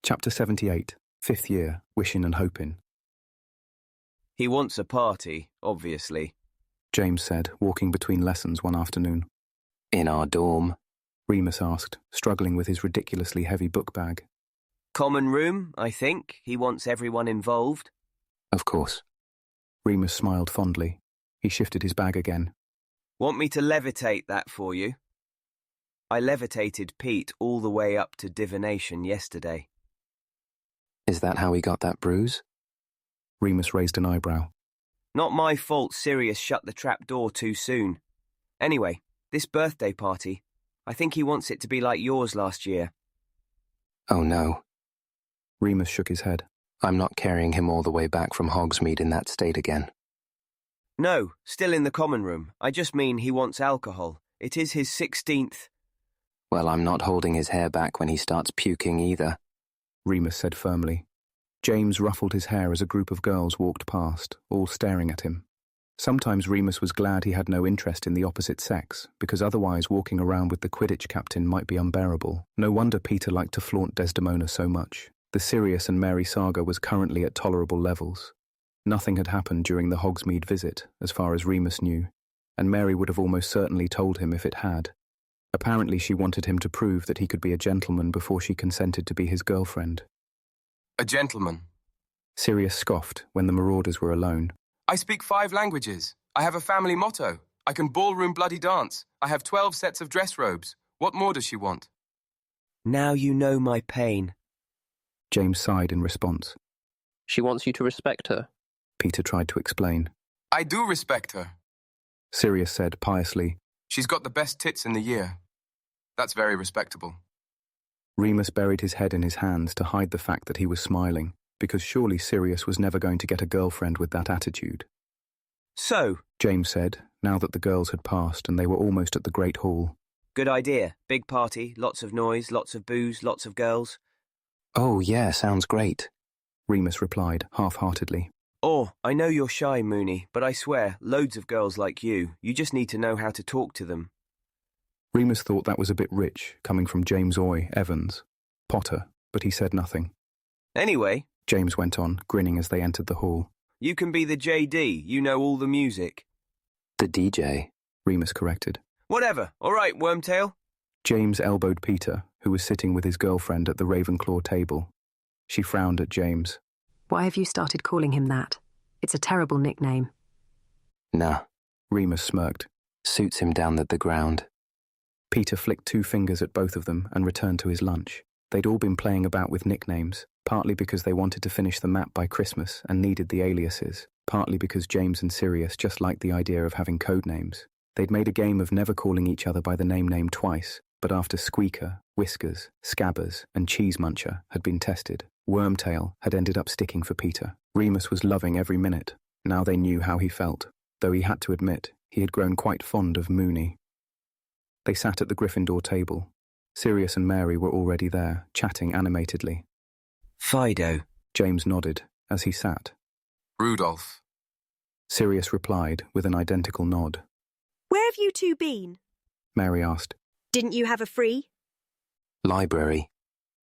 Chapter 78, 5th year, Wishin and Hopin. He wants a party, obviously, James said, walking between lessons one afternoon. In our dorm? Remus asked, struggling with his ridiculously heavy book bag. Common room, I think. He wants everyone involved. Of course. Remus smiled fondly. He shifted his bag again. Want me to levitate that for you? I levitated Pete all the way up to divination yesterday. Is that how he got that bruise? Remus raised an eyebrow. Not my fault Sirius shut the trap door too soon. Anyway, this birthday party, I think he wants it to be like yours last year. Oh no. Remus shook his head. I'm not carrying him all the way back from Hogsmeade in that state again. No, still in the common room. I just mean he wants alcohol. It is his 16th. Well, I'm not holding his hair back when he starts puking either, Remus said firmly. James ruffled his hair as a group of girls walked past, all staring at him. Sometimes Remus was glad he had no interest in the opposite sex, because otherwise walking around with the Quidditch captain might be unbearable. No wonder Peter liked to flaunt Desdemona so much. The Sirius and Mary saga was currently at tolerable levels. Nothing had happened during the Hogsmeade visit, as far as Remus knew, and Mary would have almost certainly told him if it had. Apparently she wanted him to prove that he could be a gentleman before she consented to be his girlfriend. A gentleman. Sirius scoffed when the marauders were alone. I speak 5 languages. I have a family motto. I can ballroom bloody dance. I have 12 sets of dress robes. What more does she want? Now you know my pain. James sighed in response. She wants you to respect her. Peter tried to explain. I do respect her. Sirius said piously. She's got the best tits in the year. That's very respectable. Remus buried his head in his hands to hide the fact that he was smiling, because surely Sirius was never going to get a girlfriend with that attitude. So, James said, now that the girls had passed and they were almost at the Great Hall. Good idea. Big party, lots of noise, lots of booze, lots of girls. Oh yeah, sounds great, Remus replied, half-heartedly. I know you're shy, Mooney, but I swear, loads of girls like you just need to know how to talk to them. Remus thought that was a bit rich, coming from James Evans, Potter, but he said nothing. Anyway, James went on, grinning as they entered the hall. You can be the JD, you know all the music. The DJ, Remus corrected. Whatever, all right, Wormtail. James elbowed Peter, who was sitting with his girlfriend at the Ravenclaw table. She frowned at James. Why have you started calling him that? It's a terrible nickname. Nah, Remus smirked. Suits him down at the ground. Peter flicked 2 fingers at both of them and returned to his lunch. They'd all been playing about with nicknames, partly because they wanted to finish the map by Christmas and needed the aliases, partly because James and Sirius just liked the idea of having code names. They'd made a game of never calling each other by the name twice, but after Squeaker, Whiskers, Scabbers, and Cheese Muncher had been tested, Wormtail had ended up sticking for Peter. Remus was loving every minute. Now they knew how he felt, though he had to admit he had grown quite fond of Mooney. They sat at the Gryffindor table. Sirius and Mary were already there, chatting animatedly. Fido. James nodded as he sat. Rudolph. Sirius replied with an identical nod. Where have you two been? Mary asked. Didn't you have a free? Library,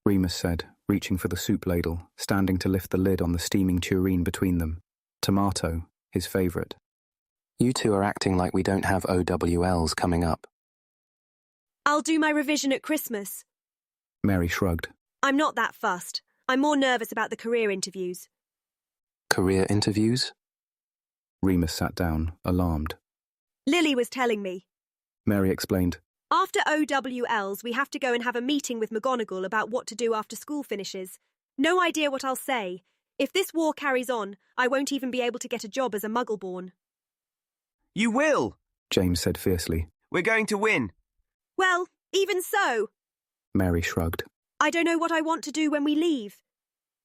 Remus said, reaching for the soup ladle, standing to lift the lid on the steaming tureen between them. Tomato, his favourite. You two are acting like we don't have OWLs coming up. I'll do my revision at Christmas. Mary shrugged. I'm not that fussed. I'm more nervous about the career interviews. Career interviews? Remus sat down, alarmed. Lily was telling me. Mary explained. After OWLs, we have to go and have a meeting with McGonagall about what to do after school finishes. No idea what I'll say. If this war carries on, I won't even be able to get a job as a Muggleborn. You will, James said fiercely. We're going to win. Well, even so. Mary shrugged. I don't know what I want to do when we leave.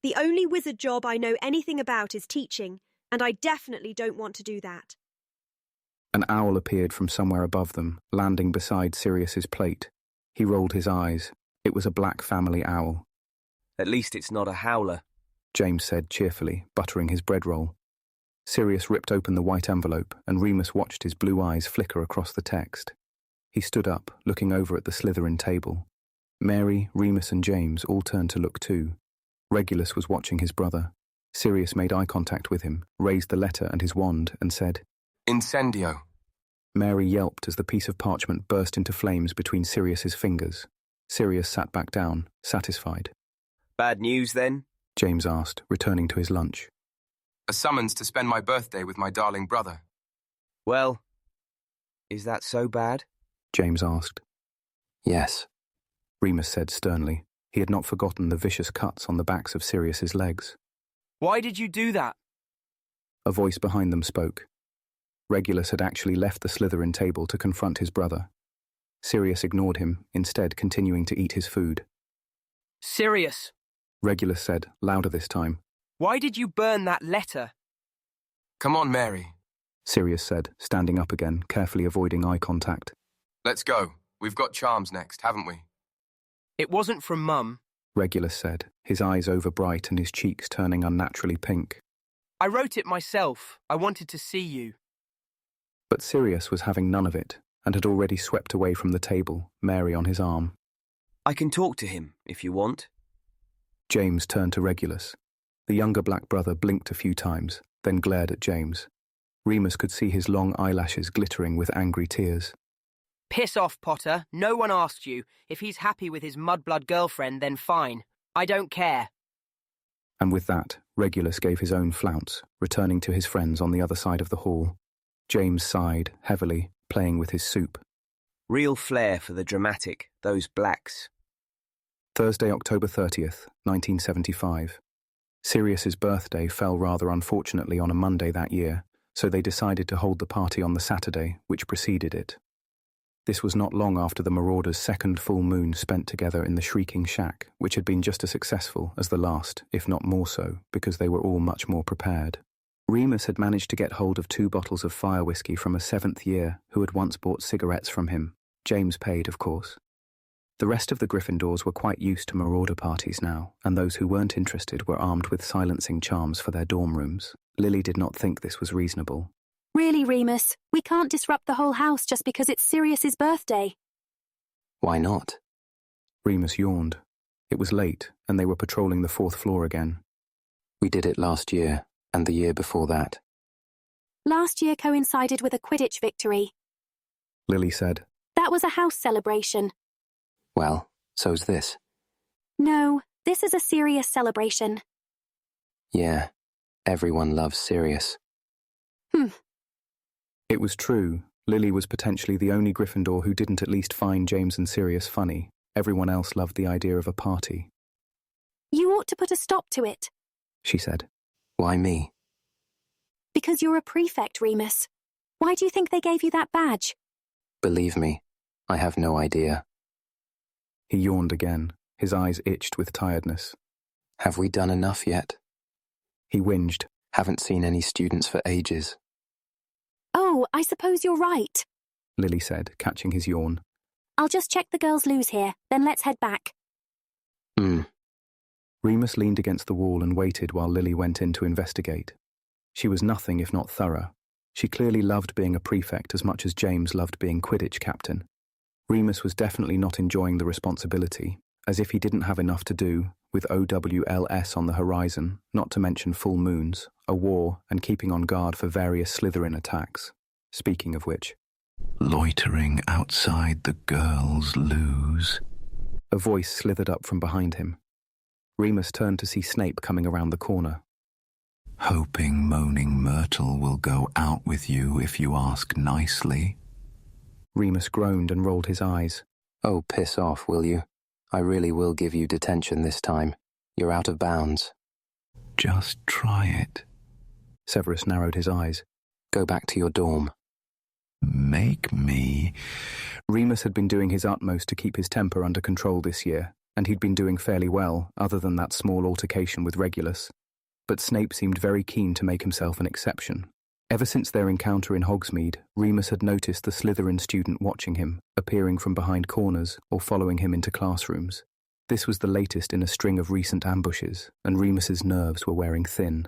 The only wizard job I know anything about is teaching, and I definitely don't want to do that. An owl appeared from somewhere above them, landing beside Sirius's plate. He rolled his eyes. It was a black family owl. At least it's not a howler, James said cheerfully, buttering his bread roll. Sirius ripped open the white envelope, and Remus watched his blue eyes flicker across the text. He stood up, looking over at the Slytherin table. Mary, Remus and James all turned to look too. Regulus was watching his brother. Sirius made eye contact with him, raised the letter and his wand, and said, Incendio. Mary yelped as the piece of parchment burst into flames between Sirius's fingers. Sirius sat back down, satisfied. Bad news, then? James asked, returning to his lunch. A summons to spend my birthday with my darling brother. Well, is that so bad? James asked. Yes. Remus said sternly. He had not forgotten the vicious cuts on the backs of Sirius's legs. Why did you do that? A voice behind them spoke. Regulus had actually left the Slytherin table to confront his brother. Sirius ignored him, instead continuing to eat his food. Sirius, Regulus said, louder this time. why did you burn that letter? Come on, Mary. Sirius said, standing up again, carefully avoiding eye contact. Let's go. We've got charms next, haven't we? It wasn't from Mum. Regulus said, his eyes overbright and his cheeks turning unnaturally pink. I wrote it myself. I wanted to see you. But Sirius was having none of it, and had already swept away from the table, Mary on his arm. I can talk to him, if you want. James turned to Regulus. The younger black brother blinked a few times, then glared at James. Remus could see his long eyelashes glittering with angry tears. Piss off, Potter. No one asked you. If he's happy with his mudblood girlfriend, then fine. I don't care. And with that, Regulus gave his own flounce, returning to his friends on the other side of the hall. James sighed, heavily, playing with his soup. Real flair for the dramatic, those blacks. Thursday, October 30th, 1975. Sirius's birthday fell rather unfortunately on a Monday that year, so they decided to hold the party on the Saturday, which preceded it. This was not long after the Marauders' second full moon spent together in the Shrieking Shack, which had been just as successful as the last, if not more so, because they were all much more prepared. Remus had managed to get hold of 2 bottles of Firewhisky from a 7th year who had once bought cigarettes from him. James paid, of course. The rest of the Gryffindors were quite used to Marauder parties now, and those who weren't interested were armed with silencing charms for their dorm rooms. Lily did not think this was reasonable. Really, Remus, we can't disrupt the whole house just because it's Sirius's birthday. Why not? Remus yawned. It was late, and they were patrolling the 4th floor again. We did it last year, and the year before that. Last year coincided with a Quidditch victory. Lily said. That was a house celebration. Well, so's this. No, this is a serious celebration. Yeah, everyone loves Sirius. It was true. Lily was potentially the only Gryffindor who didn't at least find James and Sirius funny. Everyone else loved the idea of a party. You ought to put a stop to it. She said. Why me? Because you're a prefect, Remus. Why do you think they gave you that badge? Believe me, I have no idea. He yawned again. His eyes itched with tiredness. Have we done enough yet? He whinged. Haven't seen any students for ages. Oh, I suppose you're right. Lily said, catching his yawn. I'll just check the girls' loos here, then let's head back. Remus leaned against the wall and waited while Lily went in to investigate. She was nothing if not thorough. She clearly loved being a prefect as much as James loved being Quidditch captain. Remus was definitely not enjoying the responsibility, as if he didn't have enough to do, with OWLS on the horizon, not to mention full moons, a war, and keeping on guard for various Slytherin attacks. Speaking of which, loitering outside the girls' loos. A voice slithered up from behind him. Remus turned to see Snape coming around the corner. Hoping Moaning Myrtle will go out with you if you ask nicely. Remus groaned and rolled his eyes. Oh, piss off, will you? I really will give you detention this time. You're out of bounds. Just try it. Severus narrowed his eyes. Go back to your dorm. Make me. Remus had been doing his utmost to keep his temper under control this year, and he'd been doing fairly well, other than that small altercation with Regulus. But Snape seemed very keen to make himself an exception. Ever since their encounter in Hogsmeade, Remus had noticed the Slytherin student watching him, appearing from behind corners or following him into classrooms. This was the latest in a string of recent ambushes, and Remus's nerves were wearing thin.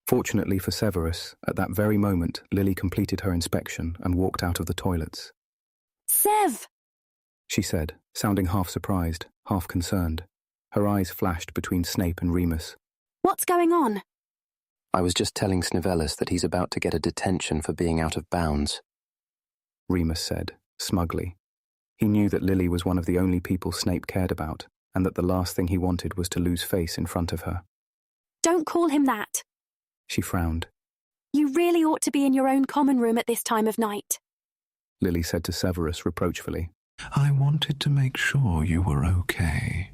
Fortunately for Severus, at that very moment, Lily completed her inspection and walked out of the toilets. Sev! She said, sounding half surprised, half concerned. Her eyes flashed between Snape and Remus. What's going on? I was just telling Snivellis that he's about to get a detention for being out of bounds, Remus said, smugly. He knew that Lily was one of the only people Snape cared about, and that the last thing he wanted was to lose face in front of her. Don't call him that. She frowned. You really ought to be in your own common room at this time of night, Lily said to Severus reproachfully. I wanted to make sure you were okay.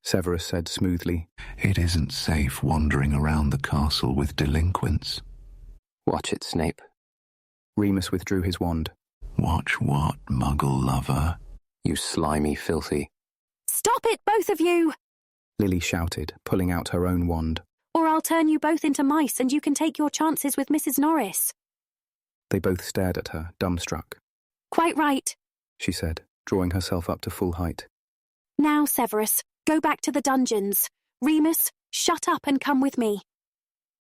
Severus said smoothly. It isn't safe wandering around the castle with delinquents. Watch it, Snape. Remus withdrew his wand. Watch what, muggle lover? You slimy filthy. Stop it, both of you! Lily shouted, pulling out her own wand. Or I'll turn you both into mice and you can take your chances with Mrs. Norris. They both stared at her, dumbstruck. Quite right, she said, drawing herself up to full height. Now, Severus, go back to the dungeons. Remus, shut up and come with me.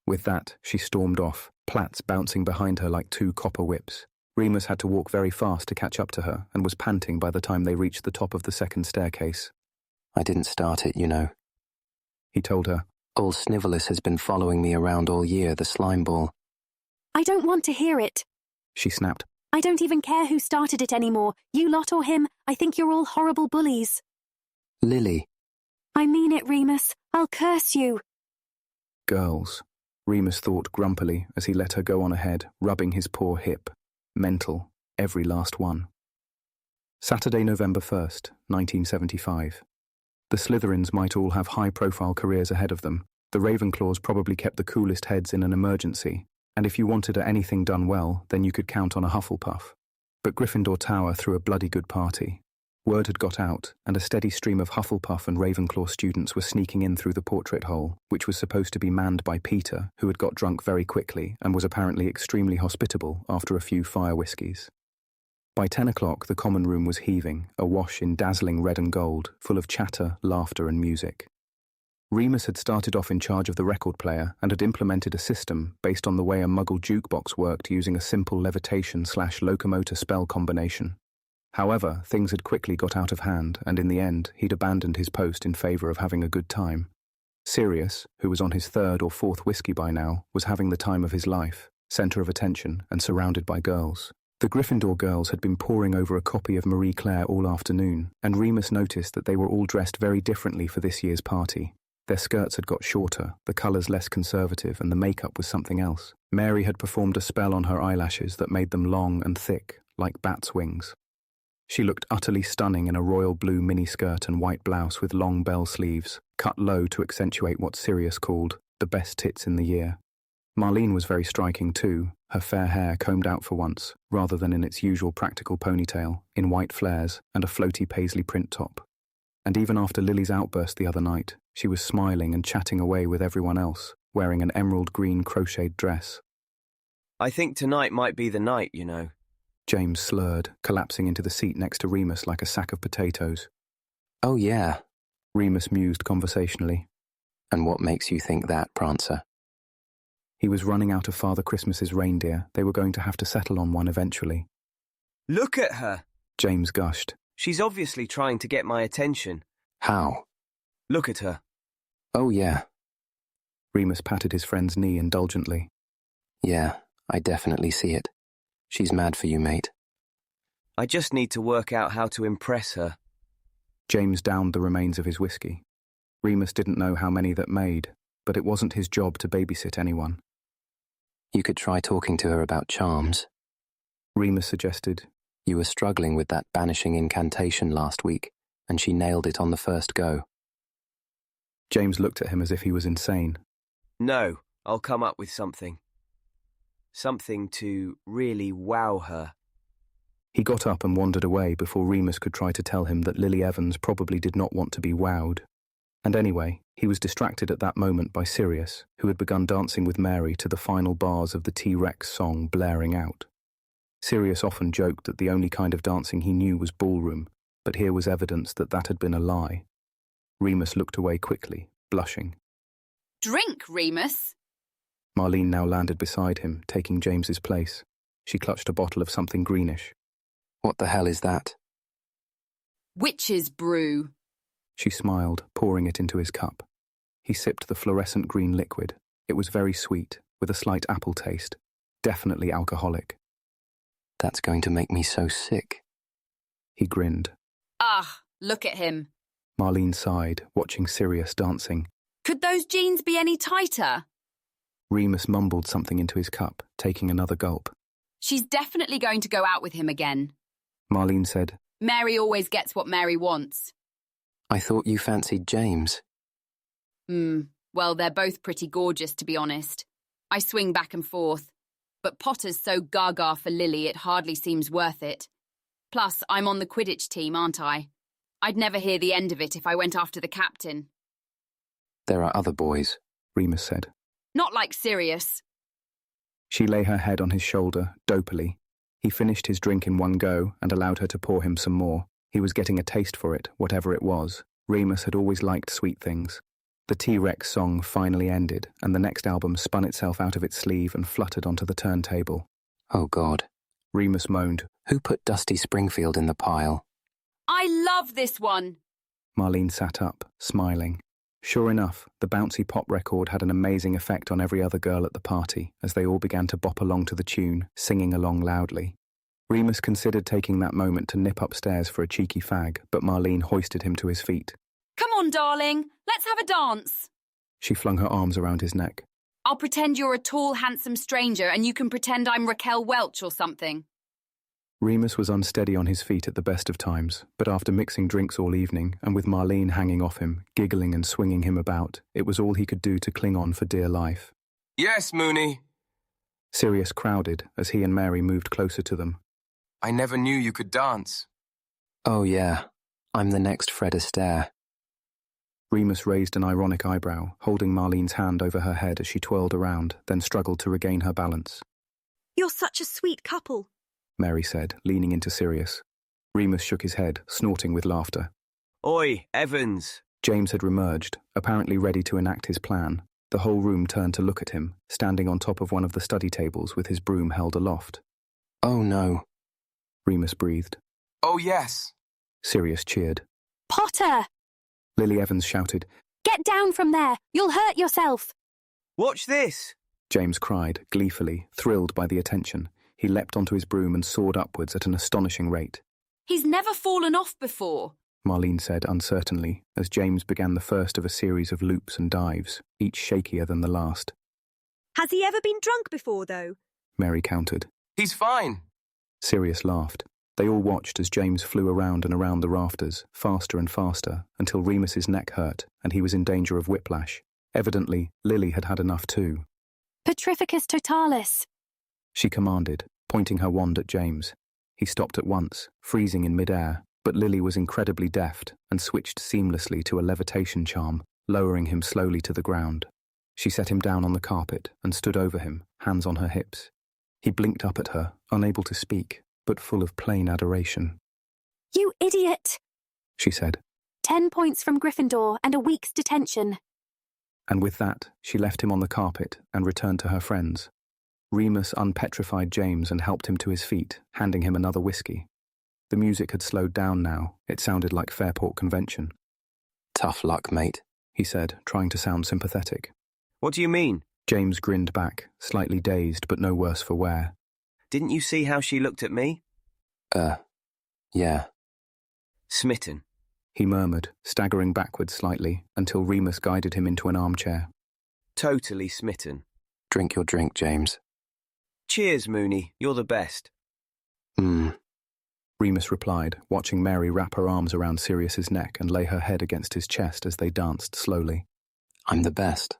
With that, she stormed off, plaits bouncing behind her like two copper whips. Remus had to walk very fast to catch up to her and was panting by the time they reached the top of the second staircase. I didn't start it, you know, he told her. Old Snivellis has been following me around all year, the slime ball. I don't want to hear it, she snapped. I don't even care who started it anymore. You lot or him, I think you're all horrible bullies. Lily. I mean it, Remus. I'll curse you. Girls, Remus thought grumpily as he let her go on ahead, rubbing his poor hip. Mental, every last one. Saturday, November 1st, 1975. The Slytherins might all have high-profile careers ahead of them. The Ravenclaws probably kept the coolest heads in an emergency, and if you wanted anything done well, then you could count on a Hufflepuff. But Gryffindor Tower threw a bloody good party. Word had got out, and a steady stream of Hufflepuff and Ravenclaw students were sneaking in through the portrait hole, which was supposed to be manned by Peter, who had got drunk very quickly and was apparently extremely hospitable after a few Firewhiskies. By 10 o'clock, the common room was heaving, awash in dazzling red and gold, full of chatter, laughter and music. Remus had started off in charge of the record player and had implemented a system based on the way a muggle jukebox worked using a simple levitation/locomotor spell combination. However, things had quickly got out of hand, and in the end, he'd abandoned his post in favour of having a good time. Sirius, who was on his third or fourth whiskey by now, was having the time of his life, centre of attention and surrounded by girls. The Gryffindor girls had been poring over a copy of Marie Claire all afternoon, and Remus noticed that they were all dressed very differently for this year's party. Their skirts had got shorter, the colours less conservative, and the makeup was something else. Mary had performed a spell on her eyelashes that made them long and thick, like bats' wings. She looked utterly stunning in a royal blue miniskirt and white blouse with long bell sleeves, cut low to accentuate what Sirius called the best tits in the year. Marlene was very striking too, her fair hair combed out for once, rather than in its usual practical ponytail, in white flares and a floaty paisley print top. And even after Lily's outburst the other night, she was smiling and chatting away with everyone else, wearing an emerald green crocheted dress. I think tonight might be the night, you know. James slurred, collapsing into the seat next to Remus like a sack of potatoes. Oh yeah, Remus mused conversationally. And what makes you think that, Prancer? He was running out of Father Christmas's reindeer. They were going to have to settle on one eventually. Look at her, James gushed. She's obviously trying to get my attention. How? Look at her. Oh yeah. Remus patted his friend's knee indulgently. Yeah, I definitely see it. She's mad for you, mate. I just need to work out how to impress her. James downed the remains of his whiskey. Remus didn't know how many that made, but it wasn't his job to babysit anyone. You could try talking to her about charms. Remus suggested. You were struggling with that banishing incantation last week, and she nailed it on the first go. James looked at him as if he was insane. No, I'll come up with something. Something to really wow her. He got up and wandered away before Remus could try to tell him that Lily Evans probably did not want to be wowed. And anyway, he was distracted at that moment by Sirius, who had begun dancing with Mary to the final bars of the T-Rex song blaring out. Sirius often joked that the only kind of dancing he knew was ballroom, but here was evidence that that had been a lie. Remus looked away quickly, blushing. Drink, Remus! Marlene now landed beside him, taking James's place. She clutched a bottle of something greenish. What the hell is that? Witch's brew. She smiled, pouring it into his cup. He sipped the fluorescent green liquid. It was very sweet, with a slight apple taste. Definitely alcoholic. That's going to make me so sick. He grinned. Ah, look at him. Marlene sighed, watching Sirius dancing. Could those jeans be any tighter? Remus mumbled something into his cup, taking another gulp. She's definitely going to go out with him again. Marlene said, Mary always gets what Mary wants. I thought you fancied James. Well, they're both pretty gorgeous, to be honest. I swing back and forth. But Potter's so gaga for Lily it hardly seems worth it. Plus, I'm on the Quidditch team, aren't I? I'd never hear the end of it if I went after the captain. There are other boys, Remus said. Not like Sirius. She lay her head on his shoulder, dopily. He finished his drink in one go and allowed her to pour him some more. He was getting a taste for it, whatever it was. Remus had always liked sweet things. The T-Rex song finally ended, and the next album spun itself out of its sleeve and fluttered onto the turntable. Oh, God. Remus moaned. Who put Dusty Springfield in the pile? I love this one. Marlene sat up, smiling. Sure enough, the bouncy pop record had an amazing effect on every other girl at the party, as they all began to bop along to the tune, singing along loudly. Remus considered taking that moment to nip upstairs for a cheeky fag, but Marlene hoisted him to his feet. Come on, darling. Let's have a dance. She flung her arms around his neck. I'll pretend you're a tall, handsome stranger and you can pretend I'm Raquel Welch or something. Remus was unsteady on his feet at the best of times, but after mixing drinks all evening, and with Marlene hanging off him, giggling and swinging him about, it was all he could do to cling on for dear life. Yes, Mooney. Sirius crowded as he and Mary moved closer to them. I never knew you could dance. Oh, yeah. I'm the next Fred Astaire. Remus raised an ironic eyebrow, holding Marlene's hand over her head as she twirled around, then struggled to regain her balance. You're such a sweet couple, Mary said, leaning into Sirius. Remus shook his head, snorting with laughter. Oi, Evans! James had remerged, apparently ready to enact his plan. The whole room turned to look at him, standing on top of one of the study tables with his broom held aloft. Oh, no. Remus breathed. Oh, yes. Sirius cheered. Potter! Lily Evans shouted. Get down from there! You'll hurt yourself! Watch this! James cried, gleefully, thrilled by the attention. He leapt onto his broom and soared upwards at an astonishing rate. He's never fallen off before, Marlene said uncertainly, as James began the first of a series of loops and dives, each shakier than the last. Has he ever been drunk before, though? Mary countered. He's fine. Sirius laughed. They all watched as James flew around and around the rafters, faster and faster, until Remus's neck hurt and he was in danger of whiplash. Evidently, Lily had had enough too. Petrificus totalis, She commanded, pointing her wand at James. He stopped at once, freezing in mid-air, but Lily was incredibly deft and switched seamlessly to a levitation charm, lowering him slowly to the ground. She set him down on the carpet and stood over him, hands on her hips. He blinked up at her, unable to speak, but full of plain adoration. You idiot! She said. 10 points from Gryffindor and a week's detention. And with that, she left him on the carpet and returned to her friends. Remus unpetrified James and helped him to his feet, handing him another whiskey. The music had slowed down now. It sounded like Fairport Convention. Tough luck, mate, he said, trying to sound sympathetic. What do you mean? James grinned back, slightly dazed but no worse for wear. Didn't you see how she looked at me? Yeah. Smitten. He murmured, staggering backwards slightly, until Remus guided him into an armchair. Totally smitten. Drink your drink, James. Cheers, Mooney. You're the best. Remus replied, watching Mary wrap her arms around Sirius's neck and lay her head against his chest as they danced slowly. I'm the best.